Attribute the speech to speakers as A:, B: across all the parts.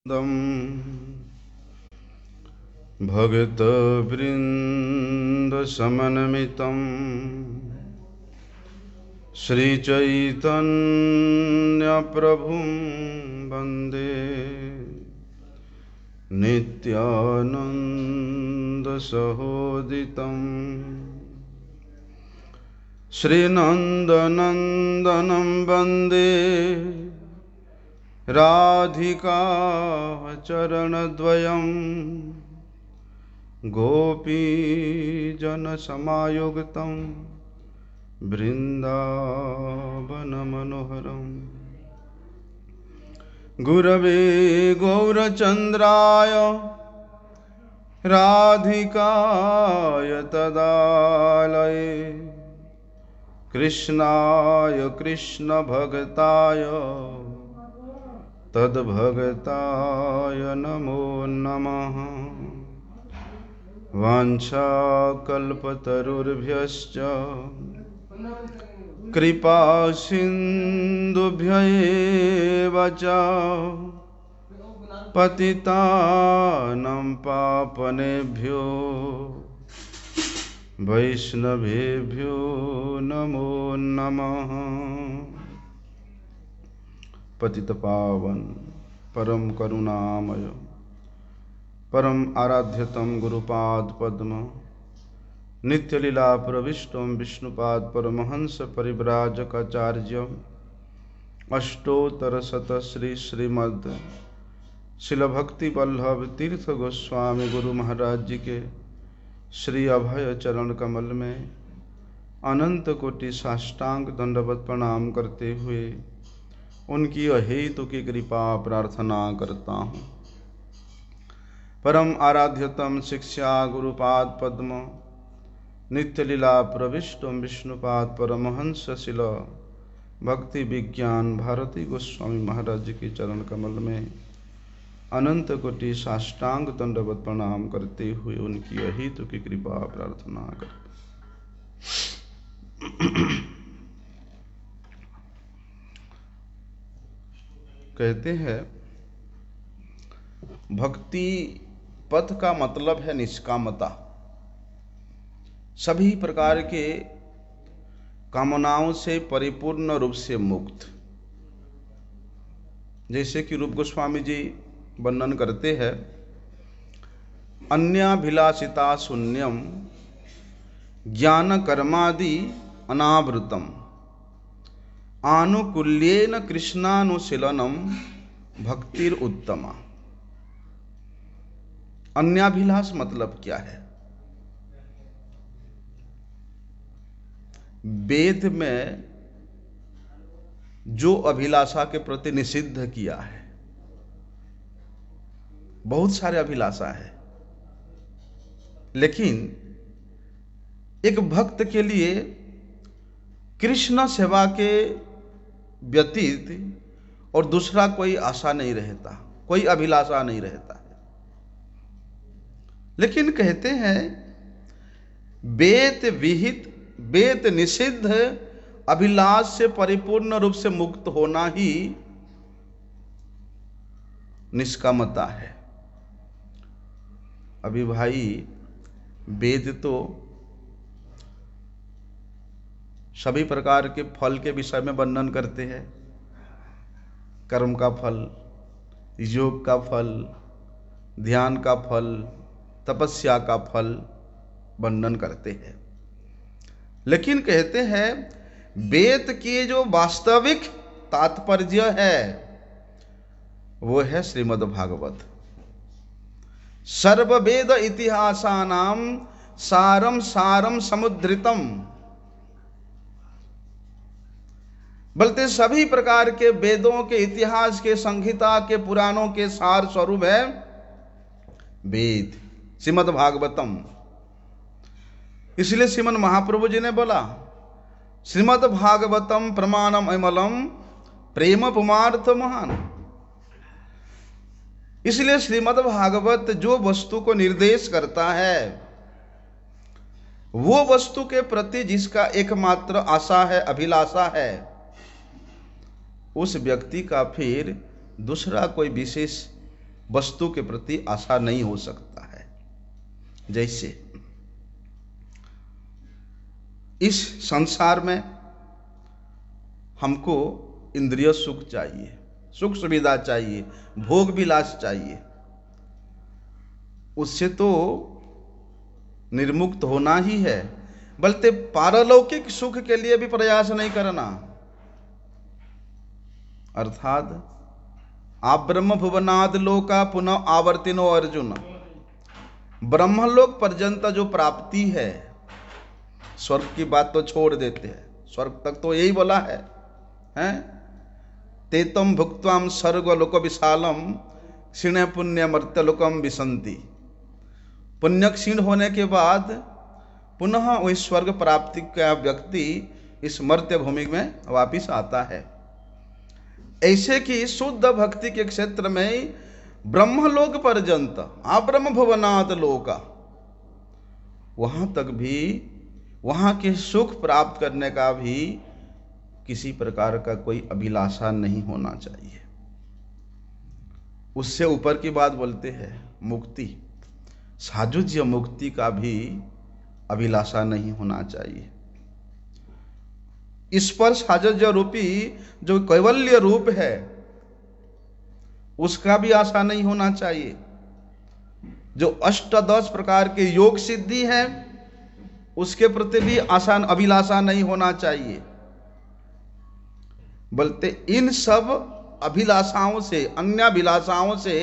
A: भक्तवृन्दसमन्वितं श्रीचैतन्यप्रभुं वन्दे नित्यानन्दसहोदितं श्रीनन्दनन्दनं वन्दे राधिका चरणद्वयं गोपीजनसमायुक्तं बृन्दावनमनोहरम् गुरवे गौरचन्द्राय राधिकाय तदालये कृष्णाय कृष्णभक्ताय तद्भगताय नमो नमः। वाञ्छाकल्पतरुर्भ्यश्च कृपा सिन्धुभ्य एव च पतितानां पावनेभ्यो वैष्णवेभ्यो नमो नमः। पतित पावन परम करुणामय परम आराध्यतम गुरुपाद पद्म नित्य लीला प्रविष्टम विष्णुपाद परमहंस परिव्राजकाचार्य अष्टोत्तर शत श्री श्रीमद् शिल भक्ति वल्लभ तीर्थ गोस्वामी गुरु महाराज जी के श्री अभय चरण कमल में अनंत कोटि साष्टांग दंडवत प्रणाम करते हुए उनकी अहेतु की कृपा प्रार्थना करता हूँ। परम आराध्यतम शिक्षा गुरुपाद पद्म नित्य लीला प्रविष्टम विष्णुपाद परमहंस शिल भक्ति विज्ञान भारती गोस्वामी महाराज जी के चरण कमल में अनंत कोटि साष्टांग दंडवत प्रणाम करते हुए उनकी अहेतु की कृपा प्रार्थना करते। कहते हैं भक्ति पथ का मतलब है निष्कामता, सभी प्रकार के कामनाओं से परिपूर्ण रूप से मुक्त। जैसे कि रूप गोस्वामी जी वर्णन करते हैं, अन्याभिलाषिता शून्यम ज्ञान कर्मादि अनावृतम आनुकूल्येन कृष्णानुशीलनम भक्तिर उत्तमा। अन्याभिलाष मतलब क्या है? वेद में जो अभिलाषा के प्रति निषिद्ध किया है, बहुत सारे अभिलाषा है, लेकिन एक भक्त के लिए कृष्ण सेवा के व्यतीत और दूसरा कोई आशा नहीं रहता, कोई अभिलाषा नहीं रहता है। लेकिन कहते हैं वेद विहित वेद निषिद्ध अभिलाष से परिपूर्ण रूप से मुक्त होना ही निष्कामता है। अभी भाई वेद तो सभी प्रकार के फल के विषय में वर्णन करते हैं, कर्म का फल, योग का फल, ध्यान का फल, तपस्या का फल वर्णन करते हैं। लेकिन कहते हैं वेद की जो वास्तविक तात्पर्य है वो है श्रीमद् भागवत। सर्व वेद इतिहासानाम सारम सारम समुद्रितम। बल्कि सभी प्रकार के वेदों के इतिहास के संहिता के पुराणों के सार स्वरूप है वेद, श्रीमद् भागवतम। इसलिए श्रीमद् महाप्रभु जी ने बोला श्रीमद् भागवतम प्रमाणम अमलम प्रेम पुमार्थ महान। इसलिए श्रीमद् भागवत जो वस्तु को निर्देश करता है वो वस्तु के प्रति जिसका एकमात्र आशा है, अभिलाषा है, उस व्यक्ति का फिर दूसरा कोई विशेष वस्तु के प्रति आशा नहीं हो सकता है। जैसे इस संसार में हमको इंद्रिय सुख चाहिए, सुख सुविधा चाहिए, भोग विलास चाहिए, उससे तो निर्मुक्त होना ही है, बल्कि पारलौकिक सुख के लिए भी प्रयास नहीं करना। अर्थात आप ब्रह्म भुवनाद लोका पुनः आवर्तिनो अर्जुन, ब्रह्मलोक पर्यंत जो प्राप्ति है, स्वर्ग की बात तो छोड़ देते हैं, स्वर्ग तक तो यही बोला है, हैं? तेतम भुक्त्वाम स्वर्गलोक विशालम क्षीण पुण्य मर्त्यलोकम विसंति। पुण्य क्षीण होने के बाद पुनः वही स्वर्ग प्राप्ति का व्यक्ति इस मर्त्य भूमि में वापिस आता है। ऐसे कि शुद्ध भक्ति के क्षेत्र में ब्रह्मलोक पर्यंत ब्रह्म भुवनात् लोका, वहां तक भी वहां के सुख प्राप्त करने का भी किसी प्रकार का कोई अभिलाषा नहीं होना चाहिए। उससे ऊपर की बात बोलते हैं मुक्ति, साजुज्य मुक्ति का भी अभिलाषा नहीं होना चाहिए। इस पर साजुज्य रूपी जो कैवल्य रूप है उसका भी आशा नहीं होना चाहिए। जो अष्टादश प्रकार के योग सिद्धि है उसके प्रति भी आशा अभिलाषा नहीं होना चाहिए, बल्कि इन सब अभिलाषाओं से, अन्य अभिलाषाओं से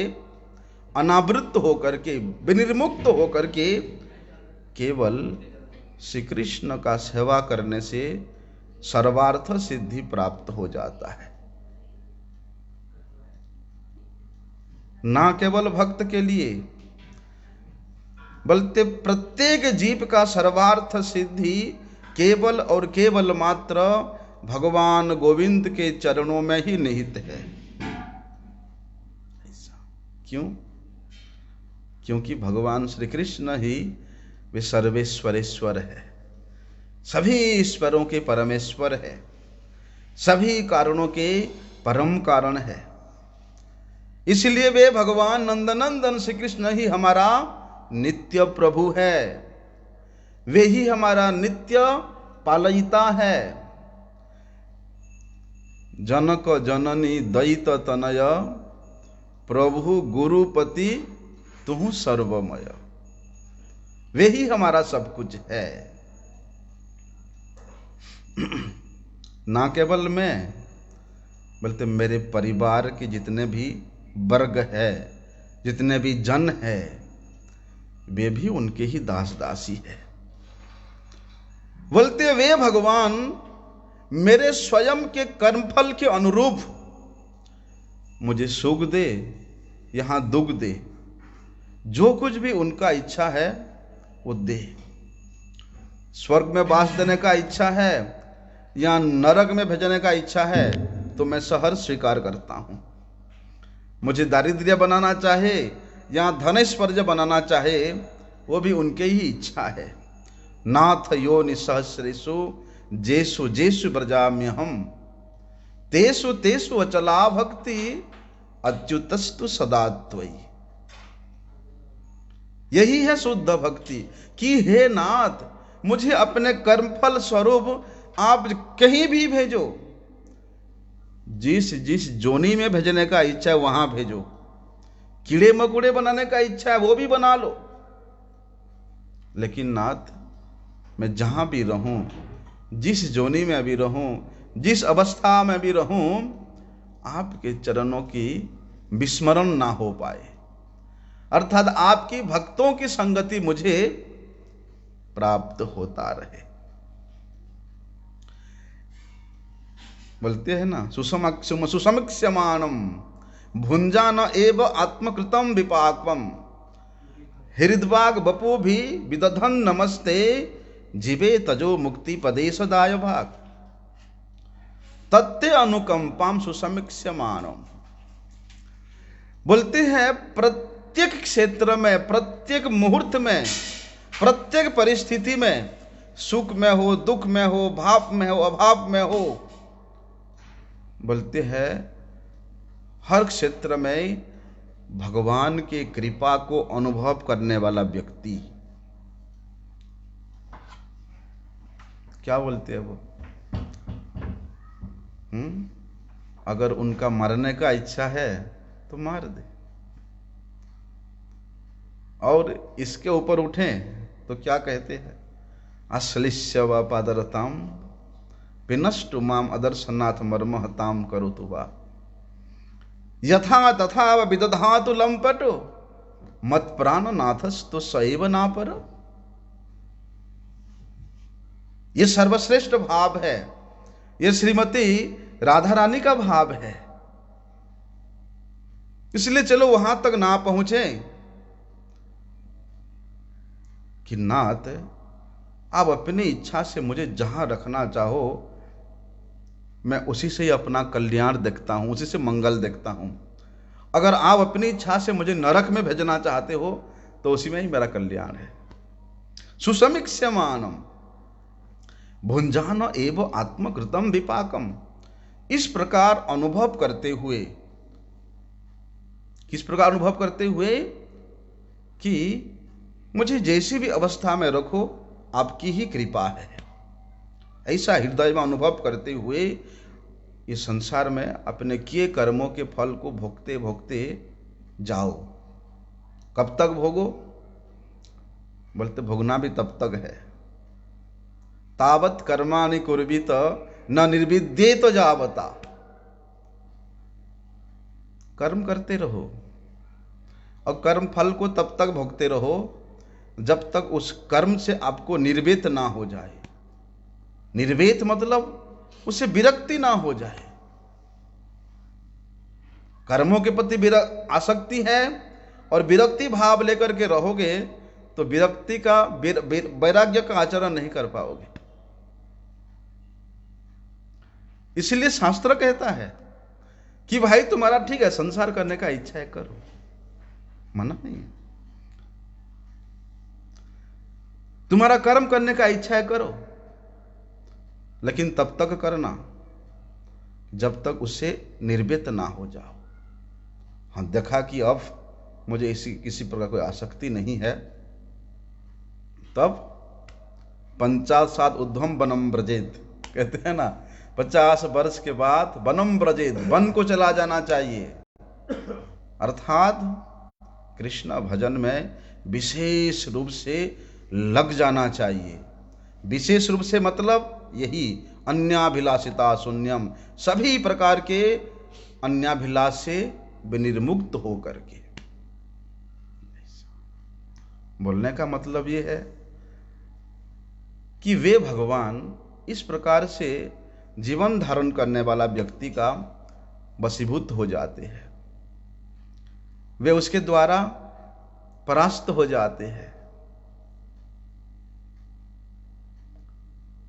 A: अनावृत होकर के, विनिर्मुक्त होकर के केवल श्री कृष्ण का सेवा करने से सर्वार्थ सिद्धि प्राप्त हो जाता है। ना केवल भक्त के लिए बल्कि प्रत्येक जीव का सर्वार्थ सिद्धि केवल और केवल मात्र भगवान गोविंद के चरणों में ही निहित है। क्यों? क्योंकि भगवान श्री कृष्ण ही वे सर्वेश्वरेश्वर है, सभी ईश्वरों के परमेश्वर है, सभी कारणों के परम कारण है। इसलिए वे भगवान नंदनंदन श्री कृष्ण ही हमारा नित्य प्रभु है, वे ही हमारा नित्य पालयिता है। जनक जननी दयित तनय, प्रभु गुरुपति तुहु सर्वमय, वे ही हमारा सब कुछ है। ना केवल मैं बल्कि मेरे परिवार के जितने भी वर्ग है, जितने भी जन है, वे भी उनके ही दास दासी है। बोलते वे भगवान मेरे स्वयं के कर्मफल के अनुरूप मुझे सुख दे, यहां दुख दे, जो कुछ भी उनका इच्छा है वो दे। स्वर्ग में वास देने का इच्छा है या नरक में भेजने का इच्छा है तो मैं सहर्ष स्वीकार करता हूं। मुझे दारिद्र्य बनाना चाहे या धनैश्वर्य बनाना चाहे वो भी उनके ही इच्छा है। नाथ यो निसहस्रेषु जेषु जेषु व्रजाम्यहम्, तेषु तेषु अचला भक्ति अच्युतस्तु सदा त्वयि। यही है शुद्ध भक्ति कि हे नाथ, मुझे अपने कर्मफल स्वरूप आप कहीं भी भेजो, जिस जिस जोनी में भेजने का इच्छा है वहां भेजो। कीड़े मकोड़े बनाने का इच्छा है वो भी बना लो, लेकिन नाथ मैं जहां भी रहूं, जिस जोनी में अभी रहूं, जिस अवस्था में भी रहूं, आपके चरणों की विस्मरण ना हो पाए, अर्थात आपकी भक्तों की संगति मुझे प्राप्त होता रहे। बोलते हैं ना, सुसमीक्ष्यमाणम भुंजान एव आत्मकृतम विपाकम, हृद्वाग बपू भी विदधन नमस्ते, जीवे तजो मुक्ति पदेश दाय भाग, तत्ते अनुकंपाम सुसमीक्ष्यमाणम। बोलते हैं प्रत्येक क्षेत्र में, प्रत्येक मुहूर्त में, प्रत्येक परिस्थिति में, सुख में हो, दुख में हो, भाव में हो, अभाव में हो, बोलते हैं हर क्षेत्र में भगवान के कृपा को अनुभव करने वाला व्यक्ति, क्या बोलते हैं वो, अगर उनका मरने का इच्छा है तो मार दे, और इसके ऊपर उठें तो क्या कहते हैं, अश्लिष्य व पादरताम विनष्टु माम अदर्शनाथ मर्महताम करोतु वा यथा तथा विदधातु लंपटो मत प्राण नाथस्तु सैव ना पर। ये सर्वश्रेष्ठ भाव है, ये श्रीमती राधा रानी का भाव है। इसलिए चलो वहां तक ना पहुंचे कि नाथ आप अपनी इच्छा से मुझे जहां रखना चाहो मैं उसी से ही अपना कल्याण देखता हूं, उसी से मंगल देखता हूं। अगर आप अपनी इच्छा से मुझे नरक में भेजना चाहते हो तो उसी में ही मेरा कल्याण है। सुसमीक्ष्यमानम भुंजान एव आत्मकृतम विपाकम। इस प्रकार अनुभव करते हुए, किस प्रकार अनुभव करते हुए कि मुझे जैसी भी अवस्था में रखो आपकी ही कृपा है, ऐसा हृदय में अनुभव करते हुए इस संसार में अपने किए कर्मों के फल को भोगते भोगते जाओ। कब तक भोगो, बोलते भोगना भी तब तक है, तावत कर्माणि कुर्वीत न निर्विद्येत जावता। कर्म करते रहो और कर्म फल को तब तक भोगते रहो जब तक उस कर्म से आपको निर्वेत ना हो जाए। निर्वेत मतलब उससे विरक्ति ना हो जाए। कर्मों के प्रति आसक्ति है और विरक्ति भाव लेकर के रहोगे तो विरक्ति का वैराग्य का आचरण नहीं कर पाओगे। इसलिए शास्त्र कहता है कि भाई तुम्हारा ठीक है संसार करने का इच्छा है करो, मना नहीं है। तुम्हारा कर्म करने का इच्छा है करो, लेकिन तब तक करना जब तक उससे निर्वेत ना हो जाओ। हाँ, देखा कि अब मुझे इसी किसी प्रकार कोई आसक्ति नहीं है, तब 50 ऊर्ध्वम वनम ब्रजेत, कहते हैं ना 50 वर्ष के बाद वनम ब्रजेत, वन को चला जाना चाहिए। अर्थात कृष्ण भजन में विशेष रूप से लग जाना चाहिए। विशेष रूप से मतलब यही अन्याभिलाषिता शून्यम, सभी प्रकार के अन्याभिलाष से विनिर्मुक्त हो करके। बोलने का मतलब ये है कि वे भगवान इस प्रकार से जीवन धारण करने वाला व्यक्ति का वशीभूत हो जाते हैं, वे उसके द्वारा परास्त हो जाते हैं।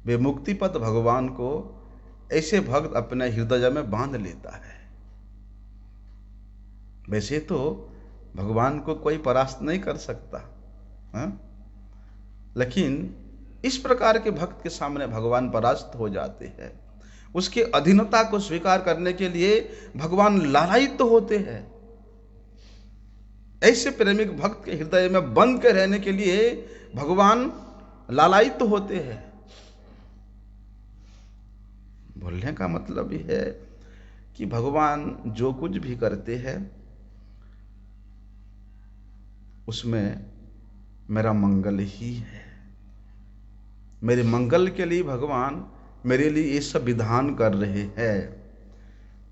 A: वे मुक्तिपद भगवान को ऐसे भक्त अपने हृदय में बांध लेता है। वैसे तो भगवान को कोई परास्त नहीं कर सकता, लेकिन इस प्रकार के भक्त के सामने भगवान परास्त हो जाते हैं। उसके अधीनता को स्वीकार करने के लिए भगवान लालायित तो होते हैं। ऐसे प्रेमिक भक्त के हृदय में बंद के रहने के लिए भगवान लालायित तो होते हैं। बोलने का मतलब यह है कि भगवान जो कुछ भी करते हैं उसमें मेरा मंगल ही है। मेरे मंगल के लिए भगवान मेरे लिए ये सब विधान कर रहे हैं।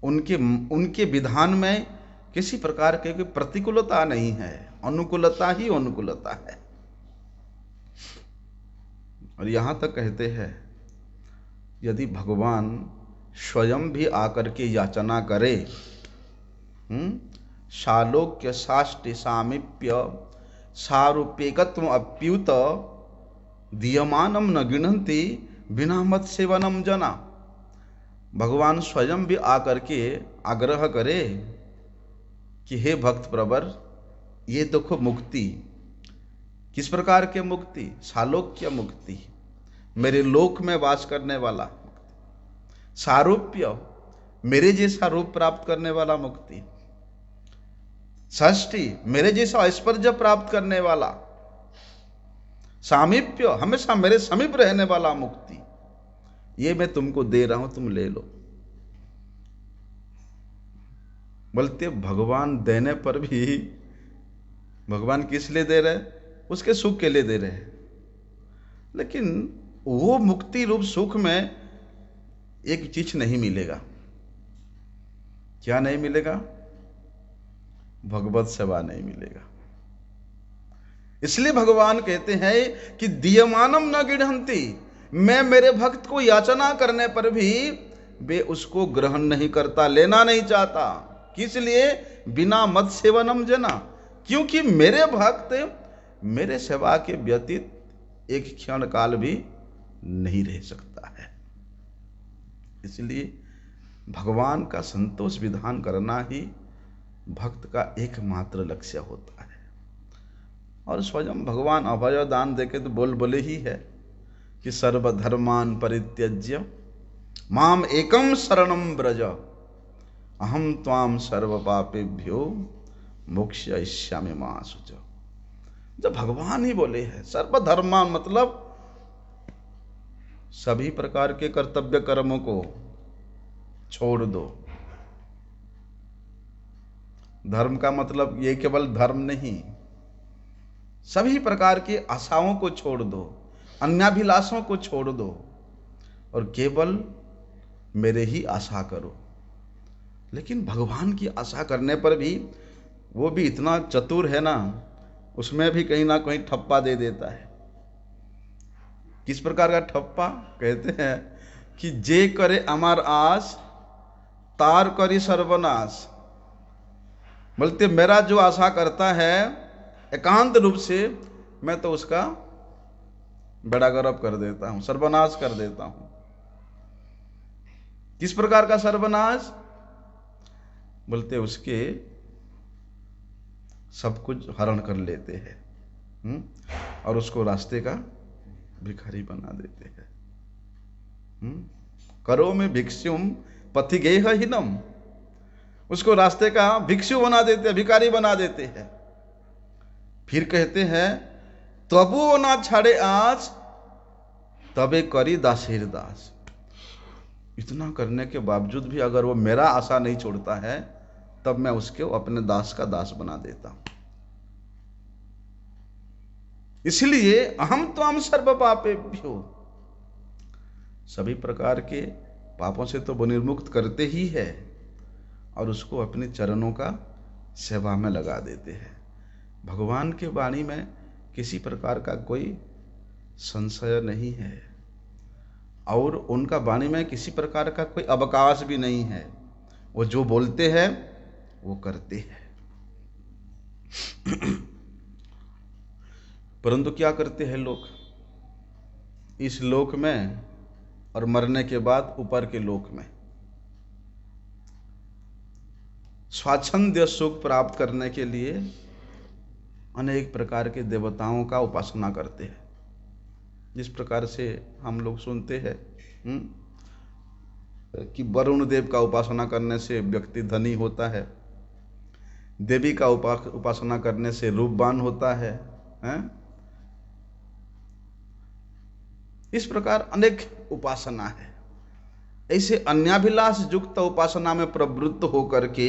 A: उनके विधान में किसी प्रकार की कोई प्रतिकूलता नहीं है, अनुकूलता ही अनुकूलता है। और यहां तक कहते हैं यदि भगवान स्वयं भी आकर के याचना करे, शालोक्य साष्टि सामीप्य सारूपेकत्व अप्युत दीयमानम न गिणन्ति बिना मत सेवनम जना। भगवान स्वयं भी आकर के आग्रह करे कि हे भक्त प्रवर, ये देखो मुक्ति, किस प्रकार के मुक्ति, सालोक्य मुक्ति, मेरे लोक में वास करने वाला, सारूप्य मेरे जैसा रूप प्राप्त करने वाला मुक्ति, षष्ठी, मेरे जैसा ऐश्वर्य प्राप्त करने वाला। सामीप्य, हमेशा मेरे समीप रहने वाला मुक्ति। ये मैं तुमको दे रहा हूं, तुम ले लो। बोलते भगवान देने पर भी, भगवान किस लिए दे रहे? उसके सुख के लिए दे रहे हैं। लेकिन वो मुक्ति रूप सुख में एक चीज नहीं मिलेगा। क्या नहीं मिलेगा? भगवत सेवा नहीं मिलेगा। इसलिए भगवान कहते हैं कि दीयमानम न गृह्णन्ति, मैं मेरे भक्त को याचना करने पर भी वे उसको ग्रहण नहीं करता, लेना नहीं चाहता। किस लिए? बिना मत सेवनम जना, क्योंकि मेरे भक्त मेरे सेवा के व्यतीत एक क्षण काल भी नहीं रह सकता है। इसलिए भगवान का संतोष विधान करना ही भक्त का एकमात्र लक्ष्य होता है। और स्वयं भगवान अभय दान देके तो बोले ही है कि सर्वधर्मान परित्यज्य माम एकम शरणम ब्रज अहम त्वाम सर्व पापेभ्यो मोक्षयिष्यामि मा शुच। जब भगवान ही बोले हैं सर्वधर्मान, मतलब सभी प्रकार के कर्तव्य कर्मों को छोड़ दो। धर्म का मतलब ये केवल धर्म नहीं, सभी प्रकार की आशाओं को छोड़ दो, अन्याभिलाषों को छोड़ दो और केवल मेरे ही आशा करो। लेकिन भगवान की आशा करने पर भी वो भी इतना चतुर है ना, उसमें भी कहीं ना कहीं ठप्पा दे देता है। किस प्रकार का ठप्पा? कहते हैं कि जे करे अमर आस तार करी सर्वनाश। बोलते मेरा जो आशा करता है एकांत रूप से, मैं तो उसका बेड़ा गर्क कर देता हूं, सर्वनाश कर देता हूं। किस प्रकार का सर्वनाश? बोलते उसके सब कुछ हरण कर लेते हैं और उसको रास्ते का भिखारी बना देते हैं। करो में भिक्षुम पथिगेहहीनम, उसको रास्ते का भिक्षु बना देते हैं, भिखारी बना देते हैं। फिर कहते हैं तबु वो ना छाड़े आज तबे करी दासेर दास। इतना करने के बावजूद भी अगर वो मेरा आशा नहीं छोड़ता है, तब मैं उसके अपने दास का दास बना देता हूं। इसलिए अहम त्वाम सर्व पापेभ्यो, सभी प्रकार के पापों से तो वो निर्मुक्त करते ही है और उसको अपने चरणों का सेवा में लगा देते हैं। भगवान के वाणी में किसी प्रकार का कोई संशय नहीं है और उनका वाणी में किसी प्रकार का कोई अवकाश भी नहीं है। वो जो बोलते हैं वो करते हैं। परंतु क्या करते हैं लोग इस लोक में और मरने के बाद ऊपर के लोक में? स्वाच्छंद्य सुख प्राप्त करने के लिए अनेक प्रकार के देवताओं का उपासना करते हैं। जिस प्रकार से हम लोग सुनते हैं कि वरुण देव का उपासना करने से व्यक्ति धनी होता है, देवी का उपासना करने से रूपवान होता है, इस प्रकार अनेक उपासना है। ऐसे अन्याभिलाष युक्त उपासना में प्रवृत्त होकर के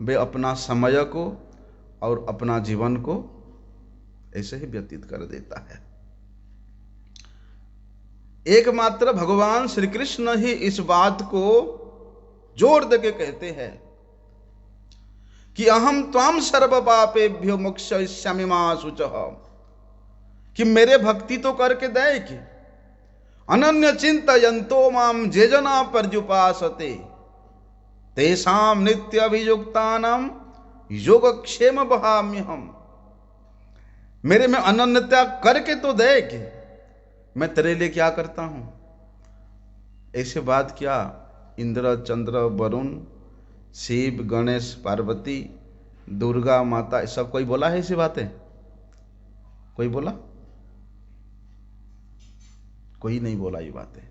A: वे अपना समय को और अपना जीवन को ऐसे ही व्यतीत कर देता है। एकमात्र भगवान श्री कृष्ण ही इस बात को जोर देके कहते हैं कि अहम त्वाम सर्व पापेभ्यो मोक्षयिष्यामि मा शुचः, कि मेरे भक्ति तो करके देख। अनन्य चिंतयन्तो माम जे जना पर्युपासते तेषाम नित्य अभियुक्तानाम योगक्षेम बहाम्यहम्। मेरे में अनन्यता करके तो देख, मैं तेरे लिए क्या करता हूं। ऐसे बात क्या इंद्र चंद्र वरुण शिव गणेश पार्वती दुर्गा माता सब कोई बोला है ऐसी बातें? कोई बोला? कोई नहीं बोला ये बातें।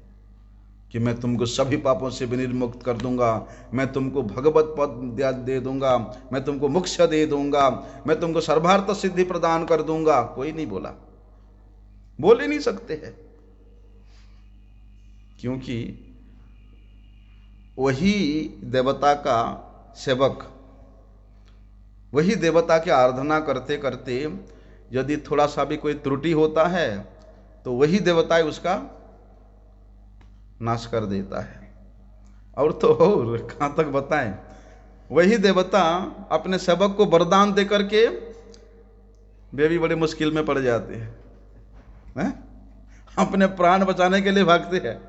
A: कि मैं तुमको सभी पापों से विनिर्मुक्त कर दूंगा, मैं तुमको भगवत पद दे दूंगा, मैं तुमको मोक्ष दे दूंगा, मैं तुमको सर्वार्थ सिद्धि प्रदान कर दूंगा। कोई नहीं बोला, बोल ही नहीं सकते हैं, क्योंकि वही देवता का सेवक, वही देवता की आराधना करते करते यदि थोड़ा सा भी कोई त्रुटि होता है तो वही देवता उसका नाश कर देता है। और तो और कहां तक बताएं, वही देवता अपने सेवक को वरदान दे करके वे भी बड़े मुश्किल में पड़ जाते हैं, अपने प्राण बचाने के लिए भागते हैं।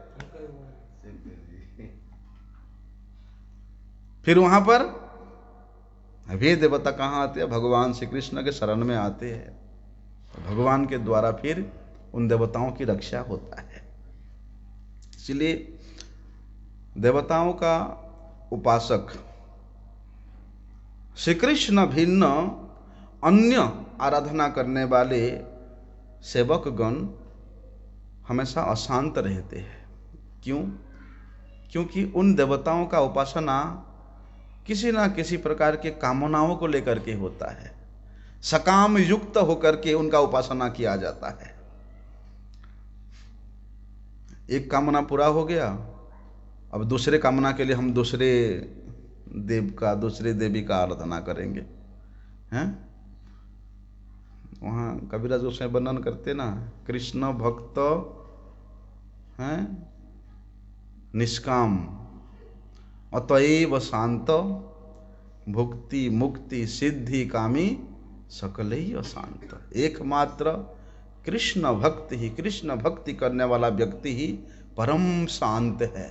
A: फिर वहां पर वे देवता कहां आते हैं? भगवान श्री कृष्ण के शरण में आते हैं। भगवान के द्वारा फिर उन देवताओं की रक्षा होता है। इसलिए देवताओं का उपासक श्री कृष्ण भिन्न अन्य आराधना करने वाले सेवक गण हमेशा अशांत रहते हैं। क्यों? क्योंकि उन देवताओं का उपासना किसी ना किसी प्रकार के कामनाओं को लेकर के होता है, सकाम युक्त होकर के उनका उपासना किया जाता है। एक कामना पूरा हो गया, अब दूसरे कामना के लिए हम दूसरे देव का, दूसरे देवी का आराधना करेंगे, हैं? वहाँ कबीरा गोसाई वर्णन करते ना, कृष्ण भक्त हैं निष्काम, अतएव शांत, भुक्ति मुक्ति सिद्धि कामी, सकल ही अशांत। एकमात्र कृष्ण भक्त ही, कृष्ण भक्ति करने वाला व्यक्ति ही परम शांत है।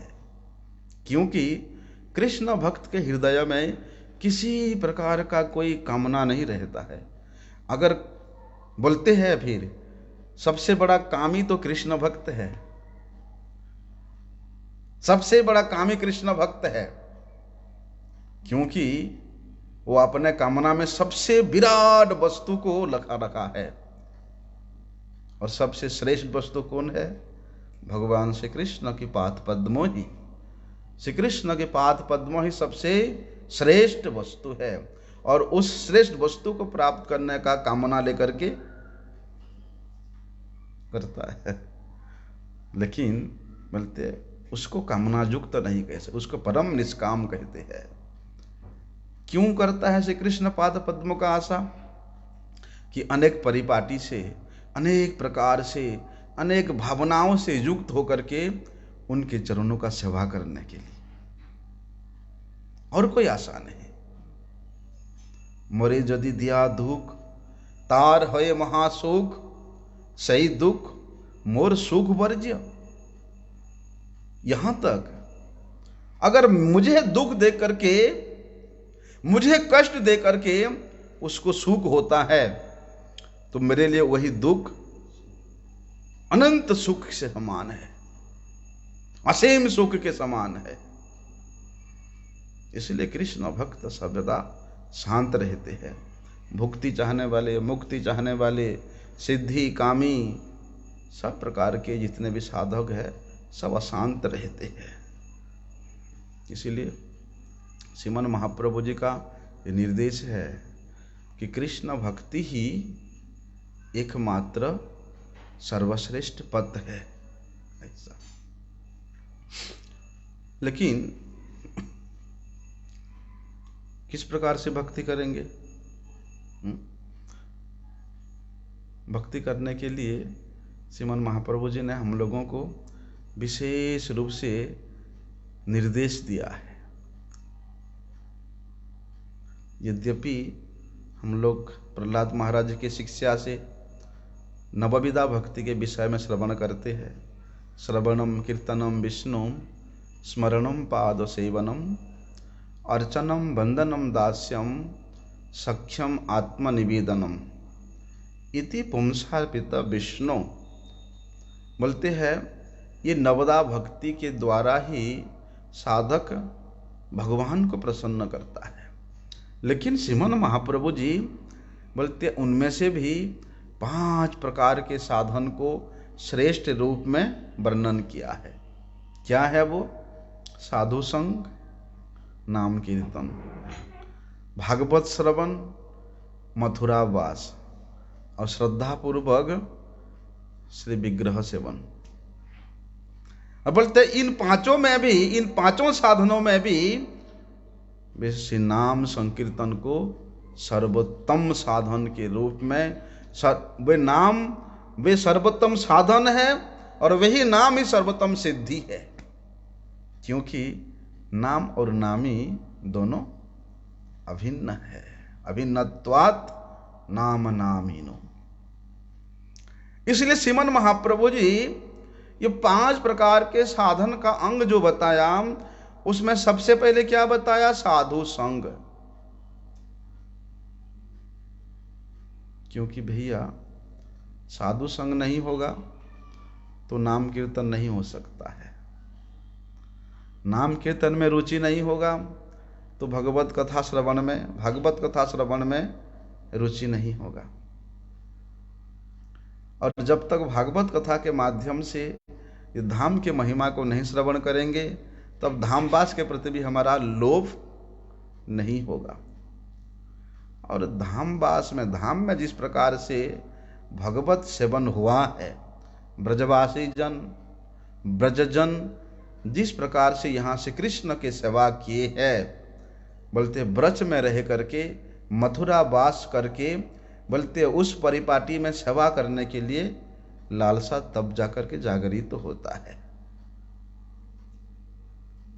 A: क्योंकि कृष्ण भक्त के हृदय में किसी प्रकार का कोई कामना नहीं रहता है। अगर बोलते हैं फिर सबसे बड़ा कामी तो कृष्ण भक्त है, सबसे बड़ा कामी कृष्ण भक्त है, क्योंकि वो अपने कामना में सबसे विराट वस्तु को लगा रखा है। और सबसे श्रेष्ठ वस्तु कौन है? भगवान श्री कृष्ण की पाद पद्मों ही। श्री कृष्ण के पाद पद्मों ही सबसे श्रेष्ठ वस्तु है। और उस श्रेष्ठ वस्तु को प्राप्त करने का कामना लेकर के करता है, लेकिन बोलते उसको कामना युक्त नहीं कहते, उसको परम निष्काम कहते हैं। क्यों करता है श्री कृष्ण पाद पद्मों का आशा? कि अनेक परिपाटी से, अनेक प्रकार से, अनेक भावनाओं से युक्त होकर के उनके चरणों का सेवा करने के लिए, और कोई आशा नहीं। मोरे यदि दिया दुख, तार है महासुख, सही दुख मोर सुख वर्ज्य। यहां तक अगर मुझे दुख दे करके, मुझे कष्ट दे करके उसको सुख होता है, तो मेरे लिए वही दुख अनंत सुख से समान है, असीम सुख के समान है। इसलिए कृष्ण भक्त सर्वदा शांत रहते हैं। भुक्ति चाहने वाले, मुक्ति चाहने वाले, सिद्धि कामी, सब प्रकार के जितने भी साधक हैं सब अशांत रहते हैं। इसीलिए श्रीमन महाप्रभु जी का ये निर्देश है कि कृष्ण भक्ति ही एकमात्र सर्वश्रेष्ठ पद है। ऐसा। लेकिन किस प्रकार से भक्ति करेंगे? भक्ति करने के लिए श्रीमन महाप्रभु जी ने हम लोगों को विशेष रूप से निर्देश दिया है। यद्यपि हम लोग प्रहलाद महाराज की शिक्षा से नवविधा भक्ति के विषय में श्रवण करते हैं। श्रवणम कीर्तनम विष्णु, स्मरणम पाद सेवनम, अर्चनम वंदनम दास्यम, सख्यम आत्मनिवेदनम इति पुंसार्पित विष्णु। बोलते हैं ये नवदा भक्ति के द्वारा ही साधक भगवान को प्रसन्न करता है। लेकिन श्रीमन महाप्रभु जी बोलते उनमें से भी 5 प्रकार के साधन को श्रेष्ठ रूप में वर्णन किया है। क्या है वो? साधु संग, नाम कीर्तन, भागवत श्रवण, मथुरा वास और श्रद्धा पूर्वक श्री विग्रह सेवन। अब बोलते इन पांचों में भी, इन पांचों साधनों में भी वे श्री नाम संकीर्तन को सर्वोत्तम साधन के रूप में, वे सर्वोत्तम साधन है और वही नाम ही सर्वोत्तम सिद्धि है, क्योंकि नाम और नामी दोनों अभिन्न है। अभिन्नत्वात् नाम नामीनो। इसलिए श्रीमन महाप्रभु जी ये 5 प्रकार के साधन का अंग जो बताया, उसमें सबसे पहले क्या बताया? साधु संग। क्योंकि भैया साधु संग नहीं होगा तो नाम कीर्तन नहीं हो सकता है। नाम कीर्तन में रुचि नहीं होगा तो भागवत कथा श्रवण में रुचि नहीं होगा। और जब तक भागवत कथा के माध्यम से ये धाम के महिमा को नहीं श्रवण करेंगे, तब धामवास के प्रति भी हमारा लोभ नहीं होगा। और धामवास में, धाम में जिस प्रकार से भगवत सेवन हुआ है, ब्रजवासी जन, ब्रजजन जिस प्रकार से यहाँ से कृष्ण के सेवा किए हैं, बोलते ब्रज में रह करके, मथुरा वास करके, बोलते उस परिपाटी में सेवा करने के लिए लालसा तब जाकर के जागृत तो होता है।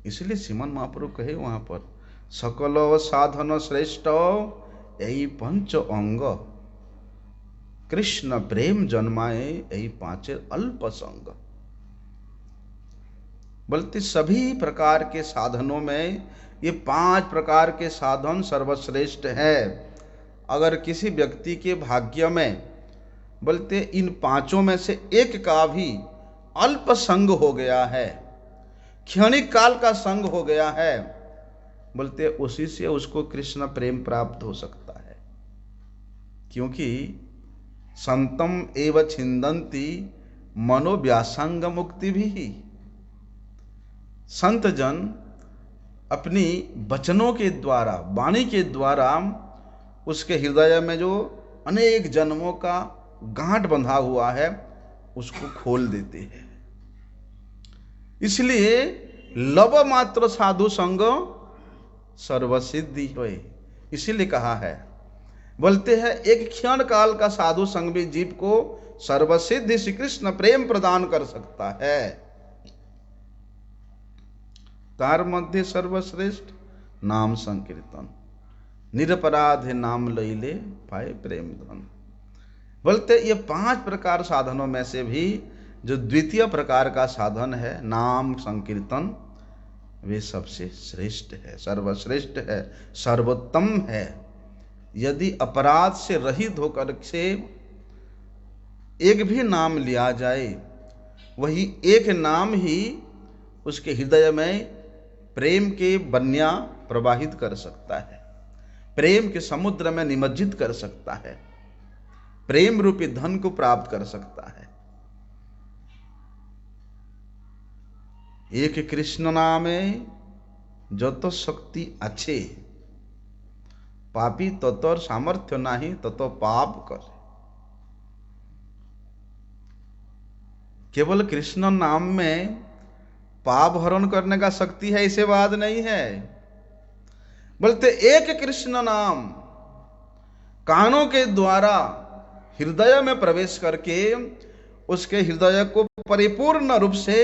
A: इसलिए श्रीमन महाप्रभु कहे वहां पर, सकल साधन श्रेष्ठ यही 5 अंग, कृष्ण प्रेम जन्माए यही 5 अल्प संग। बोलते सभी प्रकार के साधनों में ये 5 प्रकार के साधन सर्वश्रेष्ठ है। अगर किसी व्यक्ति के भाग्य में, बोलते इन 5 में से एक का भी अल्प संग हो गया है, क्षणिक काल का संग हो गया है, बोलते उसी से उसको कृष्ण प्रेम प्राप्त हो सकता है। क्योंकि संतम एव छिंदंती मनोव्यासंग मुक्ति भी। संत जन अपनी वचनों के द्वारा, वाणी के द्वारा उसके हृदय में जो अनेक जन्मों का गांठ बंधा हुआ है उसको खोल देते हैं। इसलिए लव मात्र साधु संग सर्वसिद्धि होए। इसीलिए कहा है, बोलते हैं एक क्षण काल का साधु संग भी जीव को सर्वसिद्धि श्री कृष्ण प्रेम प्रदान कर सकता है। तार मध्य सर्वश्रेष्ठ नाम संकीर्तन, निरपराध नाम लैले पाए प्रेम धन। बोलते ये 5 प्रकार साधनों में से भी जो द्वितीय प्रकार का साधन है नाम संकीर्तन, वे सबसे श्रेष्ठ है, सर्वश्रेष्ठ है, सर्वोत्तम है। यदि अपराध से रहित होकर से एक भी नाम लिया जाए, वही एक नाम ही उसके हृदय में प्रेम के बन्या प्रवाहित कर सकता है, प्रेम के समुद्र में निमज्जित कर सकता है, प्रेम रूपी धन को प्राप्त कर सकता है। एक कृष्ण नामे যত शक्ति अच्छे, पापी ततर सामर्थ्य नहीं तत पाप कर। केवल कृष्ण नाम में पाप हरण करने का शक्ति है इसे बात नहीं है। बोलते एक कृष्ण नाम कानों के द्वारा हृदय में प्रवेश करके उसके हृदय को परिपूर्ण रूप से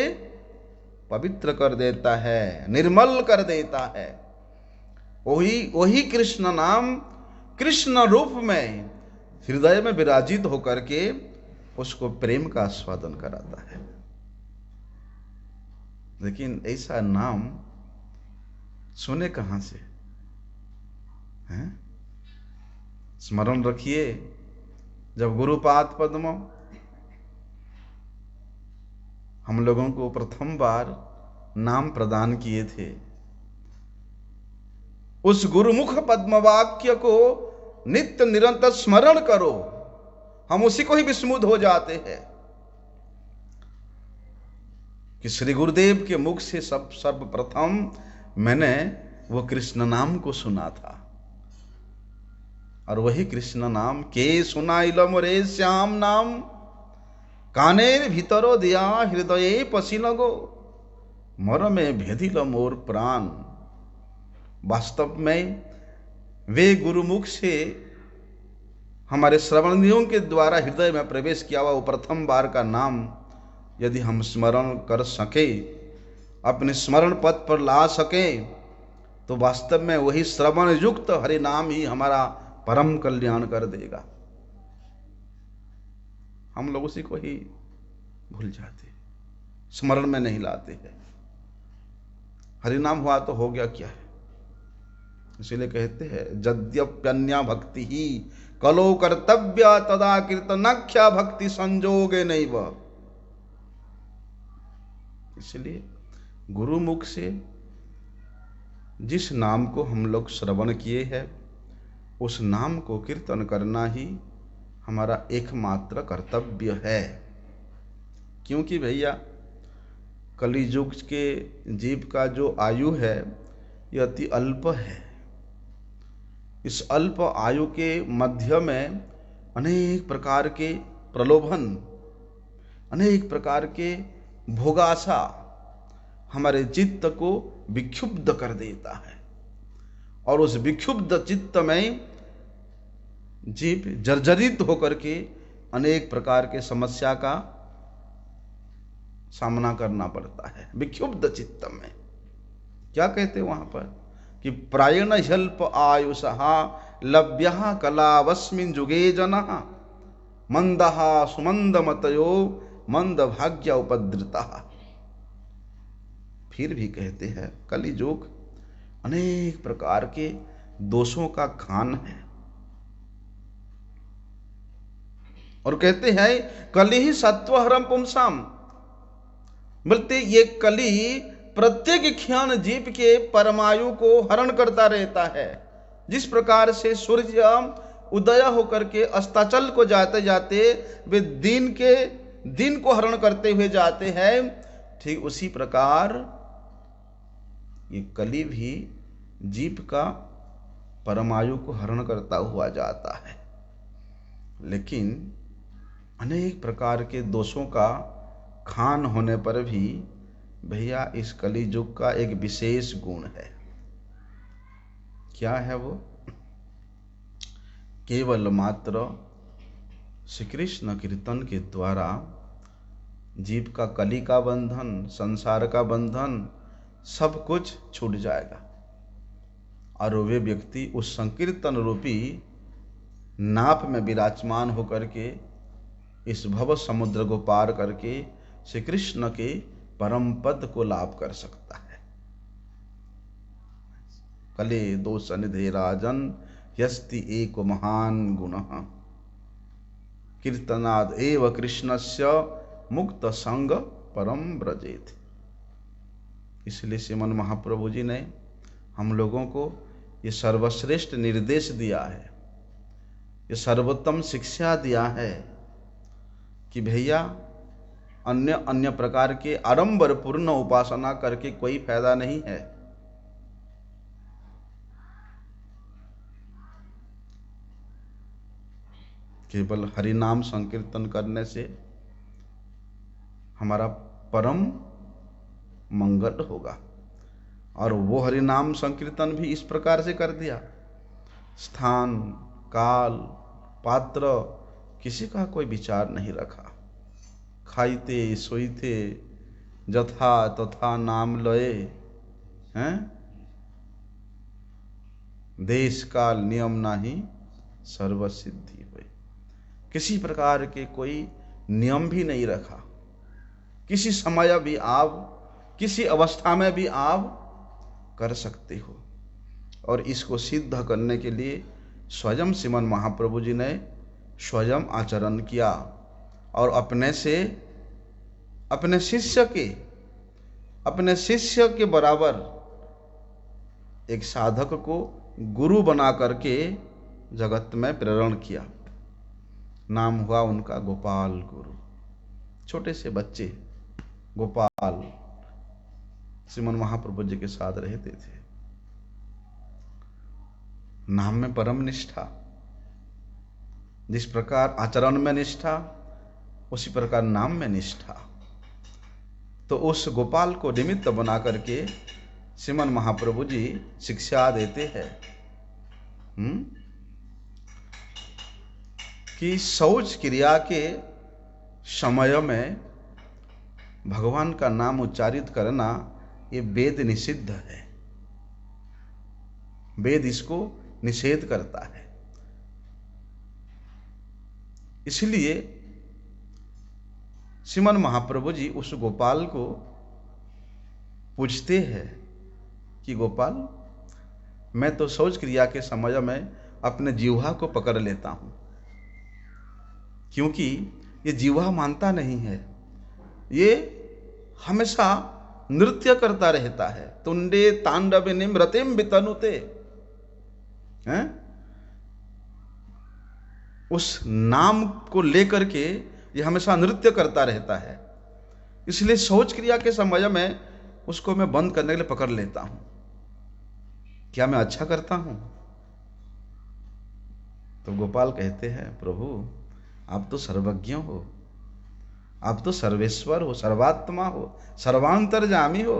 A: पवित्र कर देता है, निर्मल कर देता है। वही कृष्ण नाम कृष्ण रूप में हृदय में विराजित होकर के उसको प्रेम का आस्वादन कराता है। लेकिन ऐसा नाम सुने कहां से हैं? स्मरण रखिए, जब गुरुपाद पद्म हम लोगों को प्रथम बार नाम प्रदान किए थे, उस गुरुमुख पद्म वाक्य को नित्य निरंतर स्मरण करो, हम उसी को ही विस्मृत हो जाते हैं। कि श्री गुरुदेव के मुख से सर्वप्रथम मैंने वो कृष्ण नाम को सुना था। और वही कृष्ण नाम के सुनाइलम रे श्याम नाम, कानेर भीतरो दिया हृदय पसीलगो, मर में भेदिल मोर प्राण। वास्तव में वे गुरुमुख से हमारे श्रवणियों के द्वारा हृदय में प्रवेश किया हुआ वो प्रथम बार का नाम यदि हम स्मरण कर सके, अपने स्मरण पथ पर ला सके, तो वास्तव में वही श्रवण युक्त हरि नाम ही हमारा परम कल्याण कर देगा। हम लोग उसी को ही भूल जाते, स्मरण में नहीं लाते हैं। हरि नाम हुआ तो हो गया क्या है। इसीलिए कहते हैं यद्यप्यन्या भक्ति ही कलो कर्तव्य तदा कीर्तनाख्या भक्ति संजोगे नैव। इसलिए गुरुमुख से जिस नाम को हम लोग श्रवण किए हैं उस नाम को कीर्तन करना ही हमारा एकमात्र कर्तव्य है। क्योंकि भैया कलियुग के जीव का जो आयु है यह अति अल्प है। इस अल्प आयु के मध्य में अनेक प्रकार के प्रलोभन, अनेक प्रकार के भोगाशा हमारे चित्त को विक्षुब्ध कर देता है, और उस विक्षुब्ध चित्त में जीव जर्जरित होकर के अनेक प्रकार के समस्या का सामना करना पड़ता है। विक्षुब्ध चित्त में क्या कहते हैं वहां पर कि प्रायण ह्यल्प आयुषहा लभ्यः कलावस्मिन् जुगे जनः, मंदः सुमंदमतयो मंद भाग्य उपद्रतः। फिर भी कहते हैं कलियुग अनेक प्रकार के दोषों का खान है, और कहते हैं कली ही सत्वहरम पुंसाम। बोलते ये कली प्रत्येक क्षण जीव के परमायु को हरण करता रहता है। जिस प्रकार से सूर्य उदय होकर के अस्ताचल को जाते जाते वे दिन को हरण करते हुए जाते हैं, ठीक उसी प्रकार ये कली भी जीव का परमायु को हरण करता हुआ जाता है। लेकिन अनेक प्रकार के दोषों का खान होने पर भी भैया इस कली युग का एक विशेष गुण है। क्या है वो? केवल मात्र श्री कृष्ण कीर्तन के द्वारा जीव का कली का बंधन, संसार का बंधन सब कुछ छूट जाएगा, और वे व्यक्ति उस संकीर्तन रूपी नाव में विराजमान होकर के इस भव समुद्र को पार करके श्री कृष्ण के परम पद को लाभ कर सकता है। कले दोष निधे राजन यस्ति एको महान गुणः, कीर्तनाद एव कृष्णस्य मुक्त संग परम ब्रजेत। इसलिए श्रीमन महाप्रभु जी ने हम लोगों को ये सर्वश्रेष्ठ निर्देश दिया है, ये सर्वोत्तम शिक्षा दिया है कि भैया अन्य प्रकार के आडंबर पूर्ण उपासना करके कोई फायदा नहीं है। केवल हरि नाम संकीर्तन करने से हमारा परम मंगल होगा। और वो हरि नाम संकीर्तन भी इस प्रकार से कर दिया, स्थान काल पात्र किसी का कोई विचार नहीं रखा। खाइते सोईते जथा तथा नाम लये हैं, देश काल नियम नाही सर्व सिद्धि हुए। किसी प्रकार के कोई नियम भी नहीं रखा। किसी समय भी आप, किसी अवस्था में भी आप कर सकते हो। और इसको सिद्ध करने के लिए स्वयं श्रीमन महाप्रभु जी ने स्वयं आचरण किया, और अपने शिष्य के बराबर एक साधक को गुरु बना करके जगत में प्रेरण किया। नाम हुआ उनका गोपाल गुरु। छोटे से बच्चे गोपाल श्रीमन महाप्रभु जी के साथ रहते थे। नाम में परम निष्ठा, जिस प्रकार आचरण में निष्ठा उसी प्रकार नाम में निष्ठा। तो उस गोपाल को निमित्त बना करके श्रीमन महाप्रभु जी शिक्षा देते हैं कि शौच क्रिया के समय में भगवान का नाम उच्चारित करना ये वेद निषिद्ध है। वेद इसको निषेध करता है। इसलिए श्रीमन महाप्रभु जी उस गोपाल को पूछते हैं कि गोपाल, मैं तो शौच क्रिया के समय में अपने जीवा को पकड़ लेता हूं, क्योंकि ये जीवा मानता नहीं है, ये हमेशा नृत्य करता रहता है। तुंडे तांडव रतिम वितनुते, उस नाम को लेकर के ये हमेशा नृत्य करता रहता है। इसलिए शौच क्रिया के समय में उसको मैं बंद करने के लिए पकड़ लेता हूं। क्या मैं अच्छा करता हूं? तो गोपाल कहते हैं, प्रभु आप तो सर्वज्ञ हो, आप तो सर्वेश्वर हो, सर्वात्मा हो, सर्वांतर्यामी हो,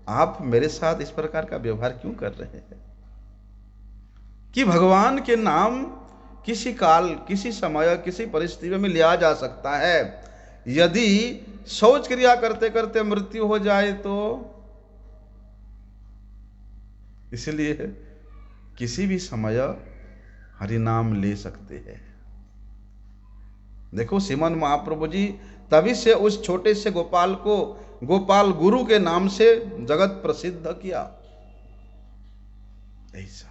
A: आप मेरे साथ इस प्रकार का व्यवहार क्यों कर रहे हैं? कि भगवान के नाम किसी काल, किसी समय, किसी परिस्थिति में लिया जा सकता है। यदि शौच क्रिया करते करते मृत्यु हो जाए तो, इसलिए किसी भी समय हरि नाम ले सकते हैं। देखो श्रीमन महाप्रभु जी तभी से उस छोटे से गोपाल को गोपाल गुरु के नाम से जगत प्रसिद्ध किया। ऐसा,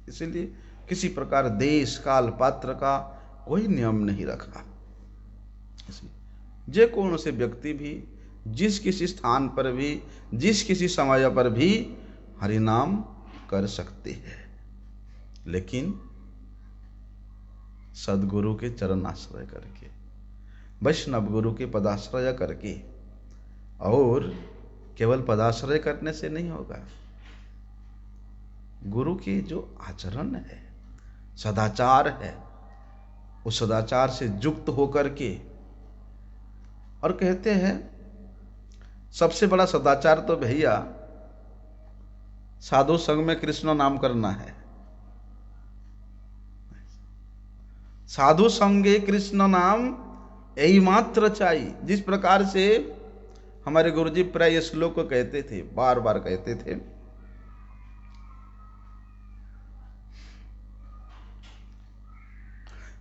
A: इसलिए किसी प्रकार देश काल पात्र का कोई नियम नहीं रखा। जे कौन से व्यक्ति भी जिस किसी स्थान पर भी जिस किसी समय पर भी हरि नाम कर सकते हैं, लेकिन सदगुरु के चरणाश्रय करके, वैष्णव गुरु के पदाश्रय करके। और केवल पदाश्रय करने से नहीं होगा, गुरु की जो आचरण है, सदाचार है, उस सदाचार से युक्त होकर के। और कहते हैं सबसे बड़ा सदाचार तो भैया साधु संग में कृष्ण नाम करना है। साधु संगे कृष्ण नाम यही मात्र चाहिए। जिस प्रकार से हमारे गुरुजी प्राय ये श्लोक को कहते थे, बार बार कहते थे,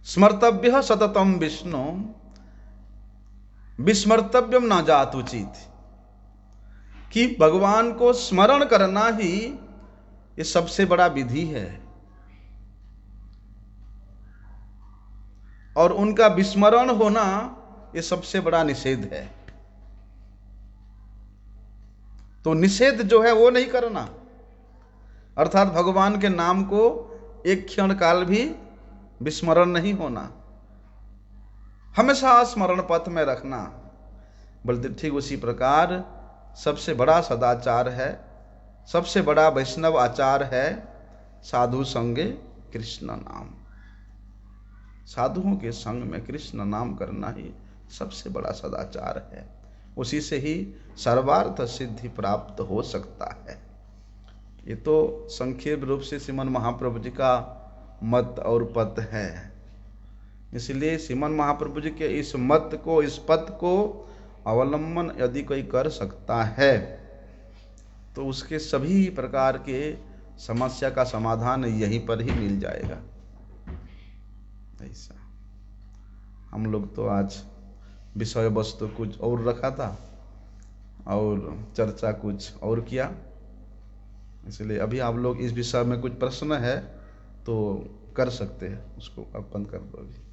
A: स्मर्तव्य सततम विष्णु विस्मर्तव्यम न जात उचित, कि भगवान को स्मरण करना ही ये सबसे बड़ा विधि है और उनका विस्मरण होना ये सबसे बड़ा निषेध है। तो निषेध जो है वो नहीं करना, अर्थात भगवान के नाम को एक क्षण काल भी विस्मरण नहीं होना, हमेशा स्मरण पथ में रखना। बोलते ठीक उसी प्रकार सबसे बड़ा सदाचार है, सबसे बड़ा वैष्णव आचार है साधु संगे कृष्ण नाम। साधुओं के संग में कृष्ण नाम करना ही सबसे बड़ा सदाचार है। उसी से ही सर्वार्थ सिद्धि प्राप्त हो सकता है। ये तो संक्षेप रूप से श्रीमन महाप्रभु जी का मत और पथ है। इसलिए श्रीमन महाप्रभु जी के इस मत को, इस पथ को अवलंबन यदि कोई कर सकता है तो उसके सभी प्रकार के समस्या का समाधान यहीं पर ही मिल जाएगा। ऐसा हम लोग तो आज विषय वस्तु कुछ और रखा था और चर्चा कुछ और किया। इसलिए अभी आप लोग इस विषय में कुछ प्रश्न है तो कर सकते हैं, उसको आप बंद कर दो अभी।